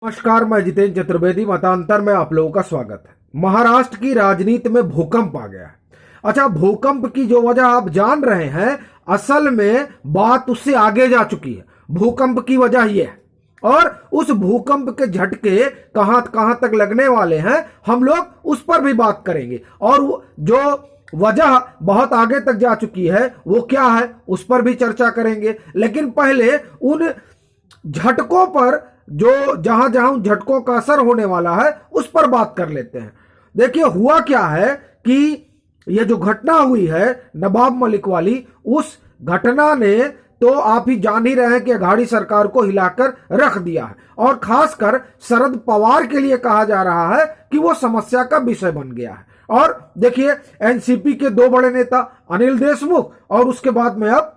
नमस्कार, मैं जितेंद्र चतुर्वेदी। मतांतर में आप लोगों का स्वागत है। महाराष्ट्र की राजनीति में भूकंप आ गया है। अच्छा, भूकंप की जो वजह आप जान रहे हैं, असल में बात उससे आगे जा चुकी है। भूकंप की वजह यह है, और उस भूकंप के झटके कहां कहां तक लगने वाले हैं, हम लोग उस पर भी बात करेंगे। और जो वजह बहुत आगे तक जा चुकी है वो क्या है, उस पर भी चर्चा करेंगे। लेकिन पहले उन झटकों पर, जो जहां जहां उन झटकों का असर होने वाला है, उस पर बात कर लेते हैं। देखिए, हुआ क्या है कि यह जो घटना हुई है नवाब मलिक वाली, उस घटना ने तो आप ही जान ही रहे हैं कि अघाड़ी सरकार को हिलाकर रख दिया है। और खासकर शरद पवार के लिए कहा जा रहा है कि वो समस्या का विषय बन गया है। और देखिए, एनसीपी के दो बड़े नेता अनिल देशमुख और उसके बाद में अब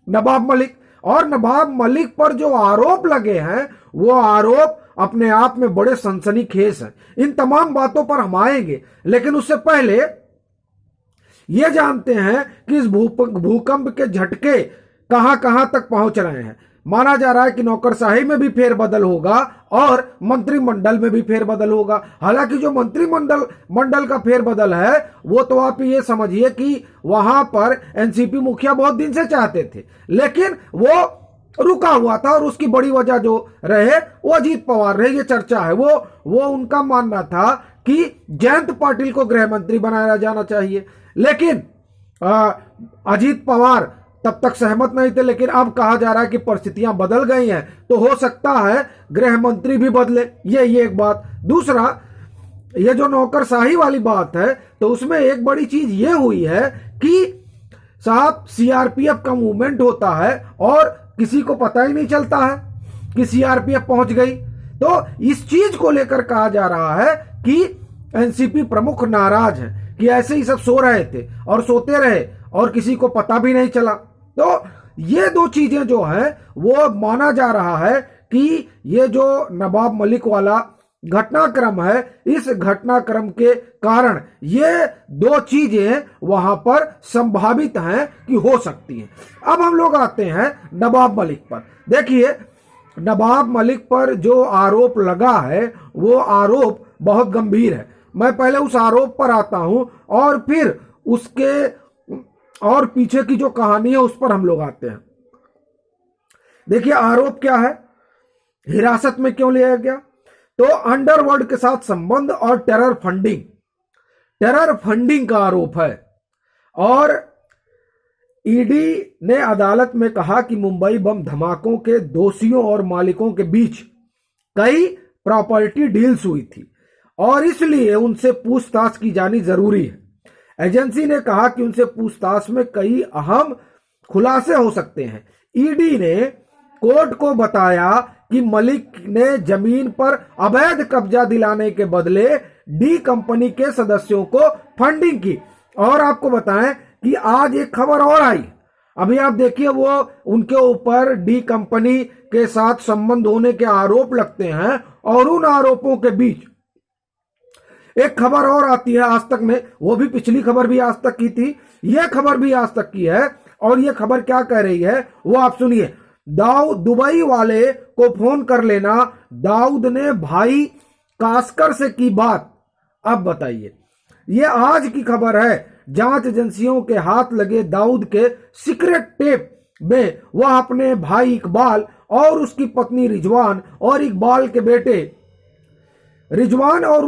नवाब मलिक, और नवाब मलिक पर जो आरोप लगे हैं वो आरोप अपने आप में बड़े सनसनीखेज हैं। इन तमाम बातों पर हम आएंगे, लेकिन उससे पहले ये जानते हैं कि इस भूकंप के झटके कहां कहां तक पहुंच रहे हैं। माना जा रहा है कि नौकरशाही में भी फेरबदल होगा और मंत्रिमंडल में भी फेरबदल होगा। हालांकि जो मंत्रिमंडल का फेरबदल है वो तो आप ये समझिए कि वहां पर एनसीपी मुखिया बहुत दिन से चाहते थे, लेकिन वो रुका हुआ था। और उसकी बड़ी वजह जो रहे वो अजीत पवार रहे। ये चर्चा है, वो उनका मानना था कि जयंत पाटिल को गृह मंत्री बनाया जाना चाहिए। लेकिन अजीत पवार तब तक सहमत नहीं थे। लेकिन अब कहा जा रहा है कि परिस्थितियां बदल गई हैं, तो हो सकता है गृह मंत्री भी बदले। ये एक बात। दूसरा, ये जो नौकरशाही वाली बात है, तो उसमें एक बड़ी चीज ये हुई है कि साहब सीआरपीएफ का मूवमेंट होता है और किसी को पता ही नहीं चलता है कि सीआरपीएफ पहुंच गई। तो इस चीज को लेकर कहा जा रहा है कि एनसीपी प्रमुख नाराज हैं कि ऐसे ही सब सो रहे थे और सोते रहे और किसी को पता भी नहीं चला। तो ये दो चीजें जो हैं वो माना जा रहा है कि ये जो नवाब मलिक वाला घटनाक्रम है, इस घटनाक्रम के कारण ये दो चीजें वहां पर संभावित हैं कि हो सकती हैं। अब हम लोग आते हैं नवाब मलिक पर। देखिए, नवाब मलिक पर जो आरोप लगा है वो आरोप बहुत गंभीर है। मैं पहले उस आरोप पर आता हूं और फिर उसके और पीछे की जो कहानी है उस पर हम लोग आते हैं। देखिए, आरोप क्या है, हिरासत में क्यों लिया गया, तो अंडरवर्ल्ड के साथ संबंध और टेरर फंडिंग का आरोप है। और ईडी ने अदालत में कहा कि मुंबई बम धमाकों के दोषियों और मालिकों के बीच कई प्रॉपर्टी डील्स हुई थी और इसलिए उनसे पूछताछ की जानी जरूरी है। एजेंसी ने कहा कि उनसे पूछताछ में कई अहम खुलासे हो सकते हैं। ईडी ने कोर्ट को बताया कि मलिक ने जमीन पर अवैध कब्जा दिलाने के बदले डी कंपनी के सदस्यों को फंडिंग की। और आपको बताएं कि आज एक खबर और आई, अभी आप देखिए, वो उनके ऊपर डी कंपनी के साथ संबंध होने के आरोप लगते हैं और उन आरोपों के बीच एक खबर और आती है आज तक में। वो भी पिछली खबर भी आज तक की थी, यह खबर भी आज तक की है। और यह खबर क्या कह रही है वो आप सुनिए। दुबई वाले को फोन कर लेना, दाऊद ने भाई कास्कर से की बात। अब बताइए, ये आज की खबर है। जांच एजेंसियों के हाथ लगे दाऊद के सीक्रेट टेप में वह अपने भाई इकबाल और उसकी पत्नी रिजवान और इकबाल के बेटे रिजवान और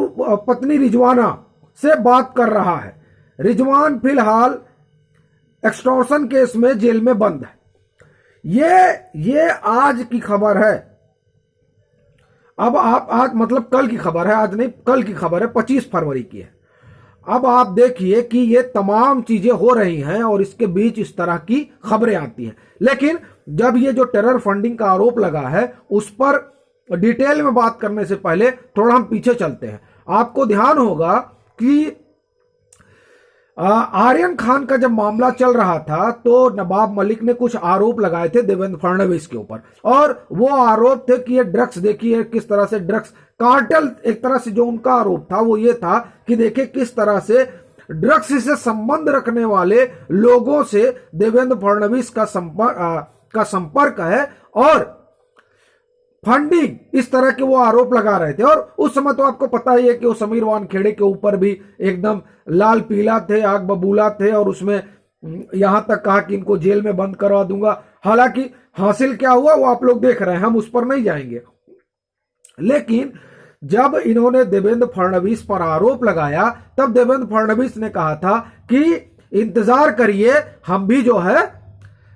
पत्नी रिजवाना से बात कर रहा है। रिजवान फिलहाल एक्सटॉर्शन केस में जेल में बंद है। ये आज की खबर है। अब आप आज मतलब कल की खबर है, आज नहीं, कल की खबर है, 25 फरवरी की है। अब आप देखिए कि ये तमाम चीजें हो रही हैं और इसके बीच इस तरह की खबरें आती हैं। लेकिन जब ये जो टेरर फंडिंग का आरोप लगा है उस पर डिटेल में बात करने से पहले थोड़ा हम पीछे चलते हैं। आपको ध्यान होगा कि आर्यन खान का जब मामला चल रहा था तो नवाब मलिक ने कुछ आरोप लगाए थे देवेंद्र फडणवीस के ऊपर। और वो आरोप थे कि ये ड्रग्स, देखिए किस तरह से ड्रग्स कार्टेल, एक तरह से जो उनका आरोप था वो ये था कि देखिए किस तरह से ड्रग्स से संबंध रखने वाले लोगों से देवेंद्र फडणवीस का संपर्क है। और फंडिंग, इस तरह के वो आरोप लगा रहे थे। और उस समय तो आपको पता ही है कि वो समीर वानखेड़े के ऊपर भी एकदम लाल पीला थे, आग बबूला थे, और उसमें यहां तक कहा कि इनको जेल में बंद करवा दूंगा। हालांकि हासिल क्या हुआ वो आप लोग देख रहे हैं, हम उस पर नहीं जाएंगे। लेकिन जब इन्होंने देवेंद्र फडणवीस पर आरोप लगाया, तब देवेंद्र फडणवीस ने कहा था कि इंतजार करिए, हम भी जो है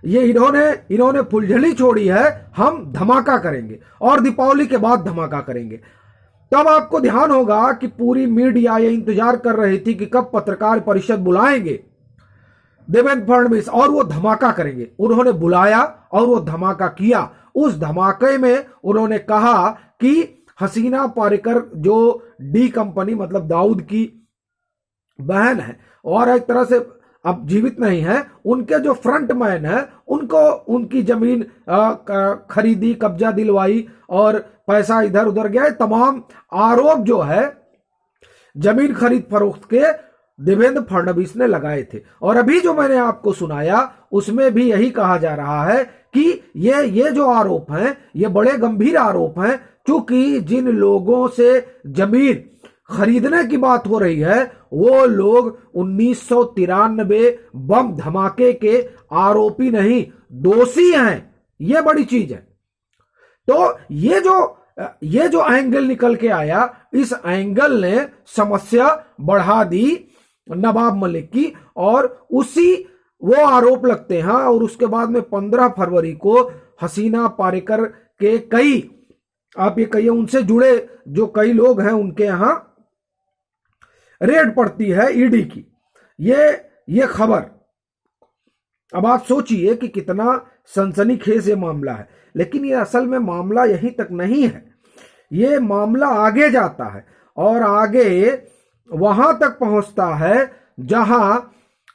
ये इन्होंने फुलझड़ी छोड़ी है, हम धमाका करेंगे और दीपावली के बाद धमाका करेंगे। तब आपको ध्यान होगा कि पूरी मीडिया ये इंतजार कर रही थी कि कब पत्रकार परिषद बुलाएंगे देवेंद्र फडणवीस और वो धमाका करेंगे। उन्होंने बुलाया और वो धमाका किया। उस धमाके में उन्होंने कहा कि हसीना पारेकर जो डी कंपनी मतलब दाऊद की बहन है और एक तरह से अब जीवित नहीं है, उनके जो फ्रंट मैन है उनको उनकी जमीन खरीदी, कब्जा दिलवाई और पैसा इधर उधर गया। तमाम आरोप जो है जमीन खरीद फरोख्त के देवेंद्र फडणवीस ने लगाए थे। और अभी जो मैंने आपको सुनाया उसमें भी यही कहा जा रहा है कि ये जो आरोप हैं ये बड़े गंभीर आरोप हैं, क्योंकि जिन लोगों से जमीन खरीदने की बात हो रही है वो लोग 1993 बम धमाके के आरोपी नहीं, दोषी हैं। ये बड़ी चीज है। तो ये जो एंगल निकल के आया, इस एंगल ने समस्या बढ़ा दी नवाब मलिक की, और उसी वो आरोप लगते हैं। और उसके बाद में 15 फरवरी को हसीना पारेकर के कई, आप ये कहिए उनसे जुड़े जो कई लोग हैं उनके यहां रेड पड़ती है ईडी की। ये खबर, अब आप सोचिए कि कितना सनसनीखेज ये मामला है। लेकिन ये असल में मामला यहीं तक नहीं है, ये मामला आगे जाता है और आगे वहां तक पहुंचता है जहां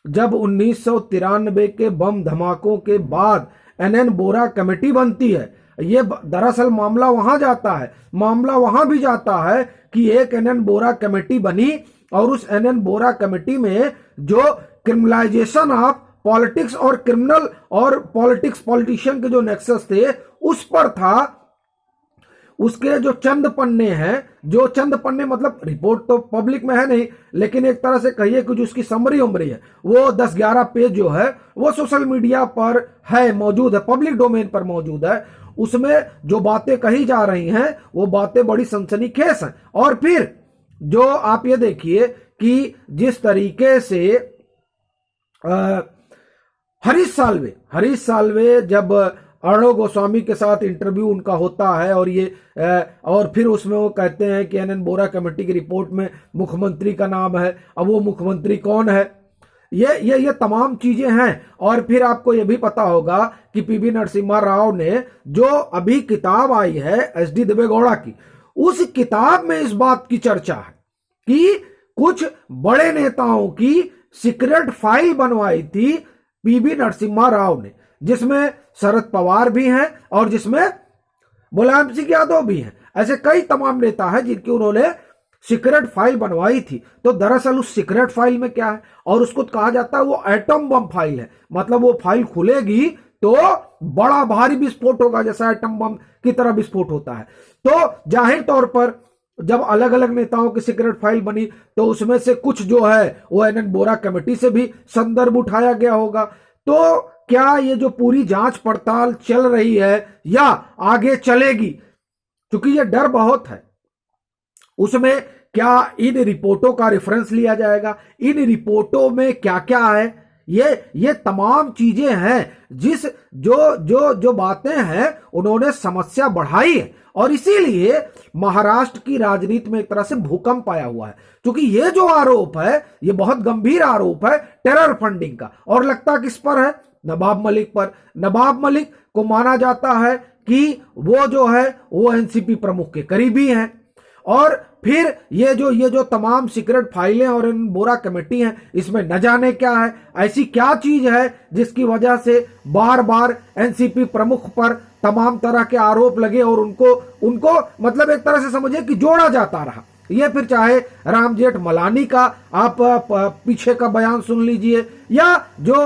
जब 1993 के बम धमाकों के बाद एनएन बोरा कमेटी बनती है। ये दरअसल मामला वहां जाता है, मामला वहां भी जाता है कि एक एनएन बोरा कमेटी बनी और उस एनएन बोरा कमेटी में जो क्रिमिनलाइजेशन ऑफ पॉलिटिक्स और क्रिमिनल और पॉलिटिशियन के जो नेक्सस थे उस पर था। उसके जो चंद पन्ने हैं, जो चंद पन्ने मतलब रिपोर्ट तो पब्लिक में है नहीं, लेकिन एक तरह से कहिए कि जो उसकी समरी उमरी है वो 10-11 पेज जो है वो सोशल मीडिया पर है, मौजूद है, पब्लिक डोमेन पर मौजूद है। उसमें जो बातें कही जा रही हैं वो बातें बड़ी सनसनीखेज हैं। और फिर जो आप ये देखिए कि जिस तरीके से हरीश साल्वे जब अर्णव गोस्वामी के साथ इंटरव्यू उनका होता है और फिर उसमें वो कहते हैं कि एनएन बोरा कमेटी की रिपोर्ट में मुख्यमंत्री का नाम है। अब वो मुख्यमंत्री कौन है, ये तमाम चीजें हैं। और फिर आपको ये भी पता होगा कि पीवी नरसिम्हा राव ने जो अभी किताब आई है एसडी देवेगौड़ा की, उस किताब में इस बात की चर्चा है कि कुछ बड़े नेताओं की सीक्रेट फाइल बनवाई थी पीवी नरसिम्हा राव ने, जिसमें शरद पवार भी हैं और जिसमें मुलायम सिंह यादव भी हैं। ऐसे कई तमाम नेता हैं जिनकी उन्होंने सीक्रेट फाइल बनवाई थी। तो दरअसल उस सीक्रेट फाइल में क्या है, और उसको कहा जाता है वो एटम बम फाइल है। मतलब वो फाइल खुलेगी तो बड़ा भारी विस्फोट होगा, जैसा एटम बम की तरह विस्फोट होता है। तो जाहिर तौर पर जब अलग अलग नेताओं की सीक्रेट फाइल बनी तो उसमें से कुछ जो है वो एनएन बोरा कमेटी से भी संदर्भ उठाया गया होगा। तो क्या ये जो पूरी जांच पड़ताल चल रही है या आगे चलेगी, क्योंकि ये डर बहुत है, उसमें क्या इन रिपोर्टों का रेफरेंस लिया जाएगा, इन रिपोर्टों में क्या क्या है, ये तमाम चीजें हैं जो बातें हैं उन्होंने समस्या बढ़ाई है। और इसीलिए महाराष्ट्र की राजनीति में एक तरह से भूकंप आया हुआ है, क्योंकि ये जो आरोप है ये बहुत गंभीर आरोप है टेरर फंडिंग का। और लगता किस पर है, नवाब मलिक पर। नवाब मलिक को माना जाता है कि वो जो है वो एनसीपी प्रमुख के करीबी हैं। और फिर ये जो तमाम सीक्रेट फाइलें और इन बोरा कमेटी हैं, इसमें न जाने क्या है, ऐसी क्या चीज है जिसकी वजह से बार बार एनसीपी प्रमुख पर तमाम तरह के आरोप लगे और उनको मतलब एक तरह से समझिए कि जोड़ा जाता रहा। ये फिर चाहे राम जेठमलानी का आप पीछे का बयान सुन लीजिए, या जो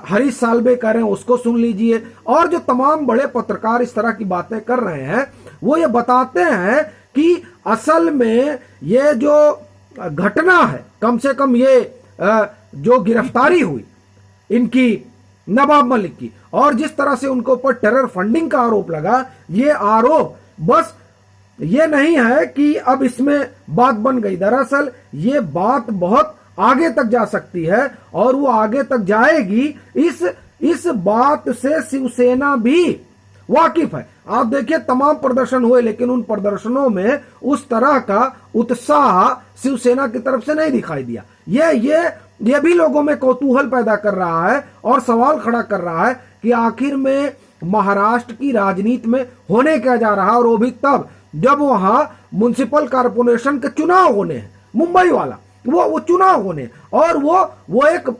हरीश साल्वे कह रहे हैं उसको सुन लीजिए, और जो तमाम बड़े पत्रकार इस तरह की बातें कर रहे हैं, वो ये बताते हैं कि असल में ये जो घटना है, कम से कम ये जो गिरफ्तारी हुई इनकी नवाब मलिक की, और जिस तरह से उनके ऊपर टेरर फंडिंग का आरोप लगा, ये आरोप बस ये नहीं है कि अब इसमें बात बन गई। दरअसल ये बात बहुत आगे तक जा सकती है, और वो आगे तक जाएगी। इस बात से शिवसेना भी वाकिफ है। आप देखिए तमाम प्रदर्शन हुए, लेकिन उन प्रदर्शनों में उस तरह का उत्साह शिवसेना की तरफ से नहीं दिखाई दिया। ये भी लोगों में कौतूहल पैदा कर रहा है और सवाल खड़ा कर रहा है कि आखिर में महाराष्ट्र की राजनीति में होने क्या जा रहा है, और वो भी तब जब वहां म्युनिसिपल कॉर्पोरेशन के चुनाव होने हैं, मुंबई वाला वो चुनाव होने, और वो एक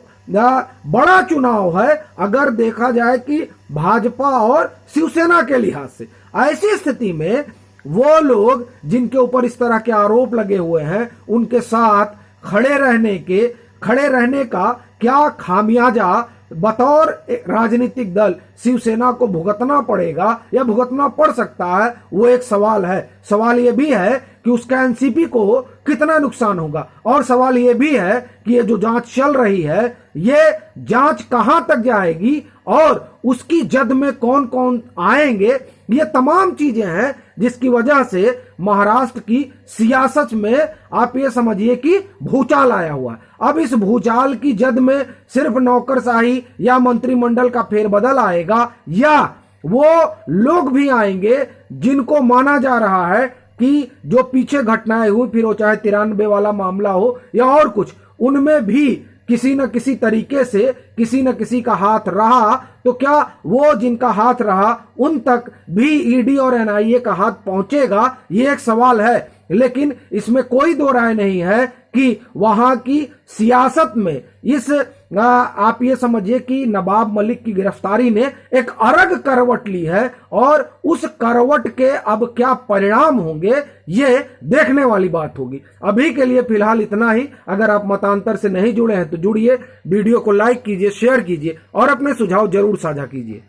बड़ा चुनाव है अगर देखा जाए कि भाजपा और शिवसेना के लिहाज से। ऐसी स्थिति में वो लोग जिनके ऊपर इस तरह के आरोप लगे हुए हैं, उनके साथ खड़े रहने का क्या खामियाजा बतौर राजनीतिक दल शिवसेना को भुगतना पड़ेगा या भुगतना पड़ सकता है, वो एक सवाल है। सवाल ये भी है कि उसका एनसीपी को कितना नुकसान होगा, और सवाल ये भी है कि ये जो जांच चल रही है, ये जांच कहां तक जाएगी और उसकी जद में कौन कौन आएंगे। ये तमाम चीजें हैं जिसकी वजह से महाराष्ट्र की सियासत में आप ये समझिए कि भूचाल आया हुआ है। अब इस भूचाल की जद में सिर्फ नौकरशाही या मंत्रिमंडल का फेरबदल आएगा, या वो लोग भी आएंगे जिनको माना जा रहा है कि जो पीछे घटनाएं हुई, फिर वो चाहे 93 वाला मामला हो या और कुछ, उनमें भी किसी न किसी तरीके से किसी न किसी का हाथ रहा, तो क्या वो जिनका हाथ रहा उन तक भी ईडी और एनआईए का हाथ पहुंचेगा, ये एक सवाल है। लेकिन इसमें कोई दो राय नहीं है कि वहां की सियासत में आप ये समझिए कि नवाब मलिक की गिरफ्तारी ने एक अलग करवट ली है, और उस करवट के अब क्या परिणाम होंगे ये देखने वाली बात होगी। अभी के लिए फिलहाल इतना ही। अगर आप मतांतर से नहीं जुड़े हैं तो जुड़िए, वीडियो को लाइक कीजिए, शेयर कीजिए और अपने सुझाव जरूर साझा कीजिए।